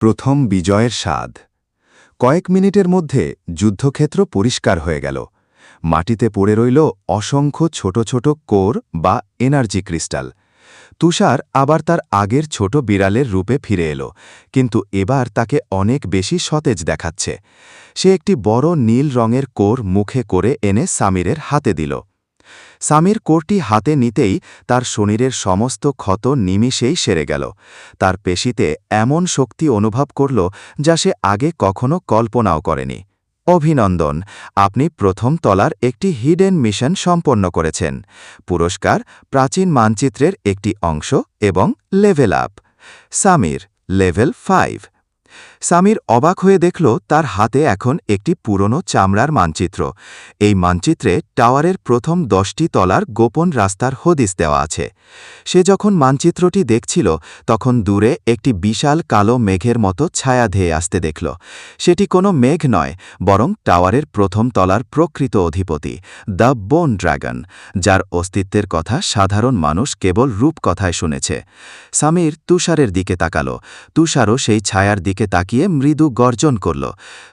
প্রথম বিজয়ের স্বাদ। কয়েক মিনিটের মধ্যে যুদ্ধক্ষেত্র পরিষ্কার হয়ে গেল। মাটিতে পড়ে রইল অসংখ্য ছোট ছোট কোর বা এনার্জি ক্রিস্টাল। তুষার আবার তার আগের ছোট বিড়ালের রূপে ফিরে এলো, কিন্তু এবার তাকে অনেক বেশি সতেজ দেখাচ্ছে। সে একটি বড় নীল রঙের কোর মুখে করে এনে সামিরের হাতে দিল। সামির কোরটি হাতে নিতেই তার শরীরের সমস্ত ক্ষত নিমিষেই সেরে গেল। তার পেশিতে এমন শক্তি অনুভব করল যা সে আগে কখনো কল্পনাও করেনি। অভিনন্দন, আপনি প্রথম তলার একটি হিডেন মিশন সম্পন্ন করেছেন। পুরস্কার, প্রাচীন মানচিত্রের একটি অংশ এবং level up. Samir, level 5। Samir অবাক হয়ে দেখল তার হাতে এখন একটি পুরনো চামড়ার মানচিত্র। এই মানচিত্রে টাওয়ারের প্রথম 10টি তলার গোপন রাস্তার হদিস দেওয়া আছে। সে যখন মানচিত্রটি দেখছিল তখন দূরে একটি বিশাল কালো মেঘের মতো ছায়া ধেয়ে আসতে দেখল। সেটি কোনো মেঘ নয়, বরং টাওয়ারের প্রথম তলার প্রকৃত অধিপতি, দ্য বোন ড্রাগন, যার অস্তিত্বের কথা সাধারণ মানুষ কেবল রূপকথায় শুনেছে। সামির তুষারের দিকে তাকাল। তুষারও সেই ছায়ার দিকে তাকিয়ে মৃদু গর্জন করল।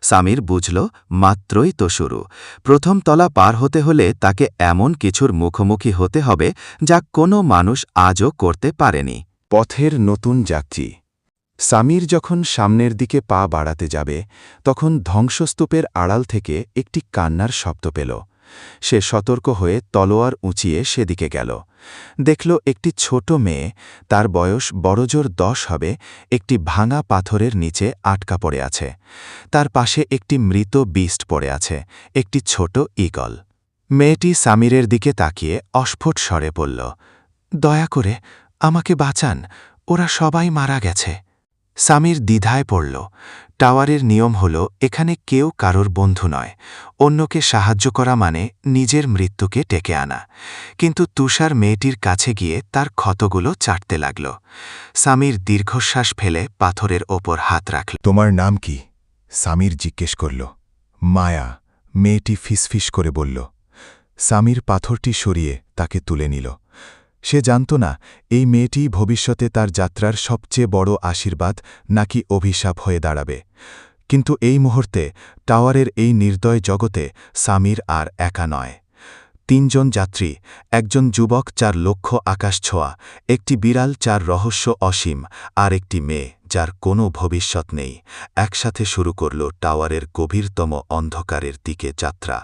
সামির বুঝল, মাত্রই তো শুরু। প্রথম তলা পার হতে হলে তাকে এমন কিছুর মুখোমুখি হতে হবে যা কোনো মানুষ আজও করতে পারেনি। পথের নতুন যাত্রী। সামির যখন সামনের দিকে পা বাড়াতে যাবে তখন ধ্বংসস্তূপের আড়াল থেকে একটি কান্নার শব্দ পেল। সে সতর্ক হয়ে তলোয়ার উঁচিয়ে সেদিকে গেল। দেখল একটি ছোট মেয়ে, তার বয়স বড়জোর 10 হবে, একটি ভাঙা পাথরের নিচে আটকা পড়ে আছে। তার পাশে একটি মৃত বিস্ট পড়ে আছে, একটি ছোট ঈগল। মেয়েটি সামিরের দিকে তাকিয়ে অস্ফুট স্বরে বলল, দয়া করে আমাকে বাঁচান, ওরা সবাই মারা গেছে। সামির দ্বিধায় পড়ল। টাওয়ারের নিয়ম হল এখানে কেউ কারোর বন্ধু নয়। অন্যকে সাহায্য করা মানে নিজের মৃত্যুকে ডেকে আনা। কিন্তু তুষার মেয়েটির কাছে গিয়ে তার ক্ষতগুলো চাটতে লাগল। সামির দীর্ঘশ্বাস ফেলে পাথরের ওপর হাত রাখল। তোমার নাম কি? সামির জিজ্ঞেস করল। মায়া, মেয়েটি ফিসফিস করে বলল। সামির পাথরটি সরিয়ে তাকে তুলে নিল। সে জানত না এই মেয়েটি ভবিষ্যতে তার যাত্রার সবচেয়ে বড় আশীর্বাদ নাকি অভিশাপ হয়ে দাঁড়াবে। কিন্তু এই মুহূর্তে টাওয়ারের এই নির্দয় জগতে সামির আর একা নয়। 3 জন যাত্রী, একজন যুবক যার লক্ষ্য আকাশ ছোঁয়া, একটি বিড়াল যার রহস্য অসীম, আর একটি মেয়ে যার কোনো ভবিষ্যৎ নেই, একসাথে শুরু করল টাওয়ারের গভীরতম অন্ধকারের দিকে যাত্রা।